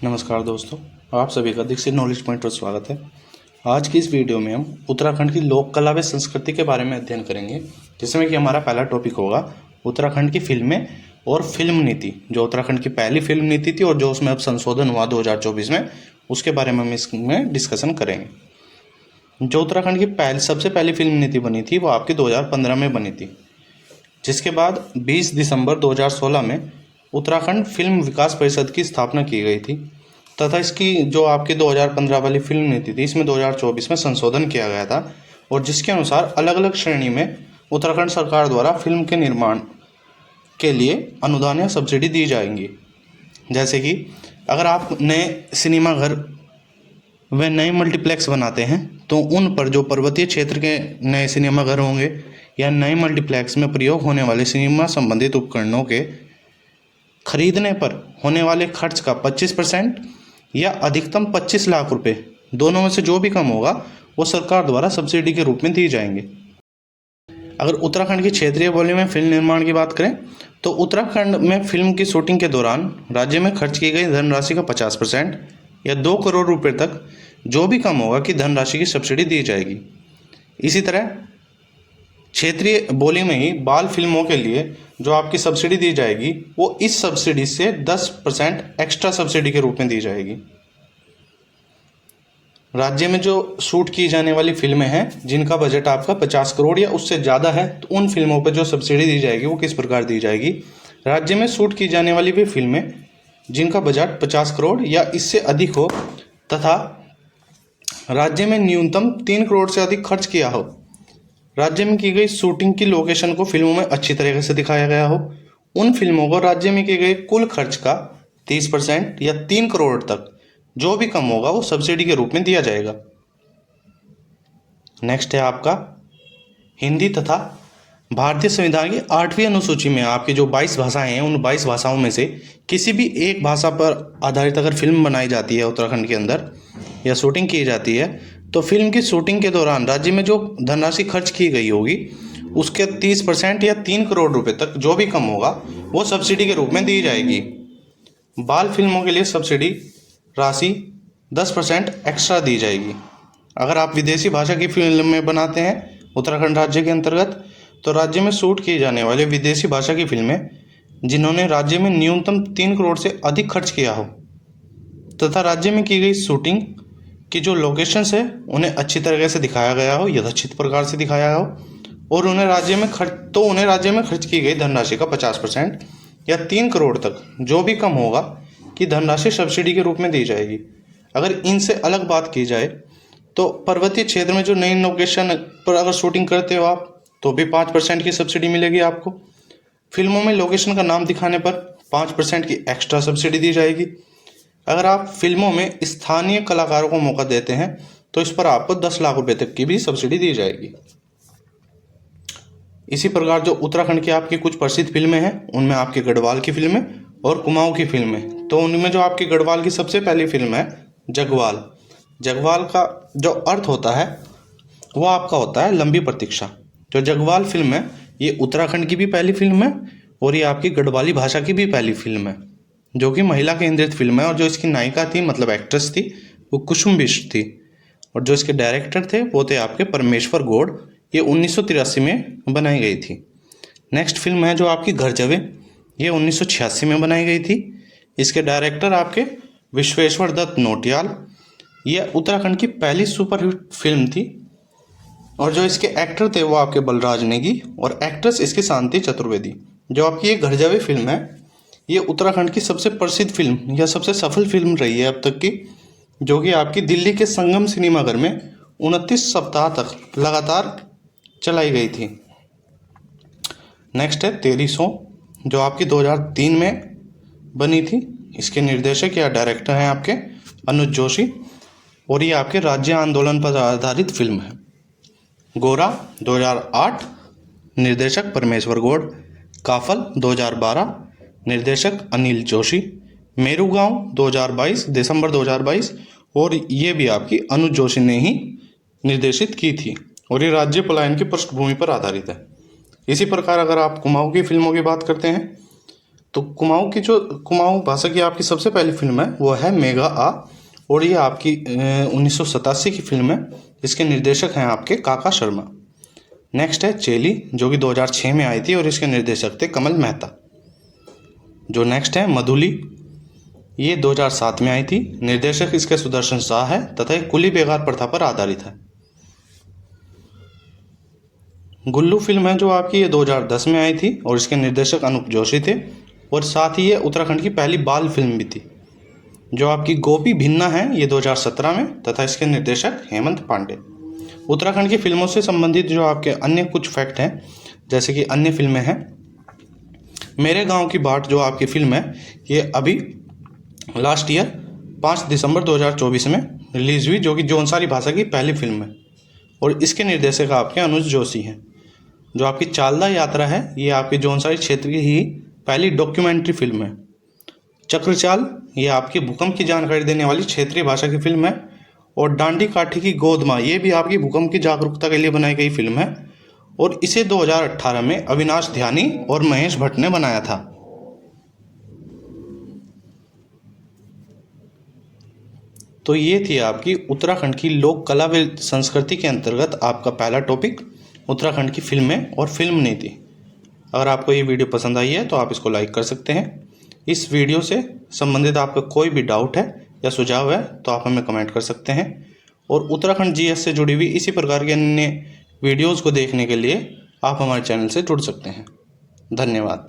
नमस्कार दोस्तों, आप सभी का दीक्षित नॉलेज पॉइंट पर स्वागत है। आज की इस वीडियो में हम उत्तराखंड की लोक कला व संस्कृति के बारे में अध्ययन करेंगे, जिसमें कि हमारा पहला टॉपिक होगा उत्तराखंड की फिल्में और फिल्म नीति। जो उत्तराखंड की पहली फिल्म नीति थी और जो उसमें अब संशोधन हुआ 2024 में, उसके बारे में हम इसमें डिस्कशन करेंगे। जो उत्तराखंड की सबसे पहली फिल्म नीति बनी थी वो आपकी 2015 में बनी थी, जिसके बाद 20 दिसंबर 2016 में उत्तराखंड फिल्म विकास परिषद की स्थापना की गई थी तथा इसकी जो आपकी 2015 वाली फिल्म नीति थी, इसमें 2024 में संशोधन किया गया था और जिसके अनुसार अलग अलग श्रेणी में उत्तराखंड सरकार द्वारा फिल्म के निर्माण के लिए अनुदान या सब्सिडी दी जाएंगी। जैसे कि अगर आप नए सिनेमा घर व नए मल्टीप्लेक्स बनाते हैं तो उन पर जो पर्वतीय क्षेत्र के नए सिनेमा घर होंगे या नए मल्टीप्लेक्स में प्रयोग होने वाले सिनेमा संबंधित उपकरणों के खरीदने पर होने वाले खर्च का 25% या अधिकतम 25 लाख रुपए, दोनों में से जो भी कम होगा वो सरकार द्वारा सब्सिडी के रूप में दी जाएंगे। अगर उत्तराखंड की क्षेत्रीय बोली में फिल्म निर्माण की बात करें तो उत्तराखंड में फिल्म की शूटिंग के दौरान राज्य में खर्च की गई धनराशि का 50% या 2 करोड़ रुपए तक जो भी कम होगा की धनराशि की सब्सिडी दी जाएगी। इसी तरह क्षेत्रीय बोली में ही बाल फिल्मों के लिए जो आपकी सब्सिडी दी जाएगी वो इस सब्सिडी से 10% एक्स्ट्रा सब्सिडी के रूप में दी जाएगी। राज्य में जो शूट की जाने वाली फिल्में हैं जिनका बजट आपका 50 करोड़ या उससे ज़्यादा है, तो उन फिल्मों पर जो सब्सिडी दी जाएगी वो किस प्रकार दी जाएगी। राज्य में शूट की जाने वाली भी फिल्में जिनका बजट 50 करोड़ या इससे अधिक हो तथा राज्य में न्यूनतम 3 करोड़ से अधिक खर्च किया हो, राज्य में की गई शूटिंग की लोकेशन को फिल्मों में अच्छी तरीके से दिखाया गया हो, उन फिल्मों को राज्य में किए गए कुल खर्च का 30% या 3 करोड़ तक जो भी कम होगा वो सब्सिडी के रूप में दिया जाएगा। नेक्स्ट है आपका हिंदी तथा भारतीय संविधान की 8वीं अनुसूची में आपकी जो 22 भाषाएं हैं, उन 22 भाषाओं में से किसी भी एक भाषा पर आधारित अगर फिल्म बनाई जाती है उत्तराखंड के अंदर या शूटिंग की जाती है, तो फिल्म की शूटिंग के दौरान राज्य में जो धनराशि खर्च की गई होगी उसके 30% या 3 करोड़ रुपए तक जो भी कम होगा वो सब्सिडी के रूप में दी जाएगी। बाल फिल्मों के लिए सब्सिडी राशि 10% एक्स्ट्रा दी जाएगी। अगर आप विदेशी भाषा की फिल्में बनाते हैं उत्तराखंड राज्य के अंतर्गत, तो राज्य में शूट की जाने वाले विदेशी भाषा की फिल्में जिन्होंने राज्य में न्यूनतम 3 करोड़ से अधिक खर्च किया हो तथा राज्य में की गई शूटिंग कि जो लोकेशंस है उन्हें अच्छी तरीके से दिखाया गया हो, यथोचित प्रकार से दिखाया हो और उन्हें राज्य में खर्च की गई धनराशि का 50% या 3 करोड़ तक जो भी कम होगा कि धनराशि सब्सिडी के रूप में दी जाएगी। अगर इनसे अलग बात की जाए तो पर्वतीय क्षेत्र में जो नई लोकेशन पर अगर शूटिंग करते हो आप तो भी 5% की सब्सिडी मिलेगी आपको। फिल्मों में लोकेशन का नाम दिखाने पर 5% की एक्स्ट्रा सब्सिडी दी जाएगी। अगर आप फिल्मों में स्थानीय कलाकारों को मौका देते हैं तो इस पर आपको 10 लाख रुपए तक की भी सब्सिडी दी जाएगी। इसी प्रकार जो उत्तराखंड की आपकी कुछ प्रसिद्ध फिल्में हैं उनमें आपकी गढ़वाल की फिल्में और कुमाऊं की फिल्में, तो उनमें जो आपकी गढ़वाल की सबसे पहली फिल्म है जगवाल। जगवाल का जो अर्थ होता है वो आपका होता है लंबी प्रतीक्षा। जो जगवाल फिल्म है ये उत्तराखंड की भी पहली फिल्म है और ये आपकी गढ़वाली भाषा की भी पहली फिल्म है, जो कि महिला केंद्रित फिल्म है और जो इसकी नायिका थी मतलब एक्ट्रेस थी वो कुसुम बिष्ट थी और जो इसके डायरेक्टर थे वो थे आपके परमेश्वर गौड़। ये 1983 में बनाई गई थी। नेक्स्ट फिल्म है जो आपकी घर जवे, ये 1986 में बनाई गई थी। इसके डायरेक्टर आपके विश्वेश्वर दत्त नोटियाल। ये उत्तराखंड की पहली सुपरहिट फिल्म थी और जो इसके एक्टर थे वो आपके बलराज नेगी और एक्ट्रेस इसकी शांति चतुर्वेदी। जो आपकी ये घर जवे फिल्म है ये उत्तराखंड की सबसे प्रसिद्ध फिल्म या सबसे सफल फिल्म रही है अब तक की, जो कि आपकी दिल्ली के संगम सिनेमाघर में 29 सप्ताह तक लगातार चलाई गई थी। नेक्स्ट है तेरी सो, जो आपकी 2003 में बनी थी। इसके निर्देशक या डायरेक्टर हैं आपके अनुज जोशी और ये आपके राज्य आंदोलन पर आधारित फिल्म है। गोरा 2008, निर्देशक परमेश्वर गौड़। काफल 2012, निर्देशक अनिल जोशी। मेरुगांव 2022, दिसंबर 2022 और ये भी आपकी अनुज जोशी ने ही निर्देशित की थी और ये राज्य पलायन की पृष्ठभूमि पर आधारित है। इसी प्रकार अगर आप कुमाऊं की फिल्मों की बात करते हैं तो कुमाऊं भाषा की आपकी सबसे पहली फिल्म है वो है मेघा आ, और ये आपकी 1987 की फिल्म है। इसके निर्देशक हैं आपके काका शर्मा। नेक्स्ट है चेली, जो कि 2006 में आई थी और इसके निर्देशक थे कमल मेहता। जो नेक्स्ट है मधुली, ये 2007 में आई थी। निर्देशक इसके सुदर्शन शाह है तथा एक कुली बेगार प्रथा पर आधारित है। गुल्लू फिल्म है जो आपकी ये 2010 में आई थी और इसके निर्देशक अनूप जोशी थे, और साथ ही ये उत्तराखंड की पहली बाल फिल्म भी थी। जो आपकी गोपी भिन्ना है ये 2017 में, तथा इसके निर्देशक हेमंत पांडे। उत्तराखंड की फिल्मों से संबंधित जो आपके अन्य कुछ फैक्ट हैं, जैसे कि अन्य फिल्में हैं, मेरे गांव की बाट जो आपकी फिल्म है ये अभी लास्ट ईयर 5 दिसंबर 2024 में रिलीज हुई, जो कि जौनसारी भाषा की पहली फिल्म है, और इसके निर्देशक आपके अनुज जोशी हैं। जो आपकी चालदा यात्रा है ये आपके जौनसारी क्षेत्र की ही पहली डॉक्यूमेंट्री फिल्म है। चक्रचाल ये आपकी भूकंप की जानकारी देने वाली क्षेत्रीय भाषा की फिल्म है, और डांडी काठी की गोद माँ ये भी आपकी भूकंप की जागरूकता के लिए बनाई गई फिल्म है, और इसे 2018 में अविनाश ध्यानी और महेश भट्ट ने बनाया था। तो ये थी आपकी उत्तराखंड की लोक कला व संस्कृति के अंतर्गत आपका पहला टॉपिक, उत्तराखंड की फिल्में और फिल्म नीति। अगर आपको ये वीडियो पसंद आई है तो आप इसको लाइक कर सकते हैं। इस वीडियो से संबंधित आपका कोई भी डाउट है या सुझाव है तो आप हमें कमेंट कर सकते हैं, और उत्तराखंड जीएस से जुड़ी हुई इसी प्रकार के अन्य वीडियोज़ को देखने के लिए आप हमारे चैनल से जुड़ सकते हैं। धन्यवाद।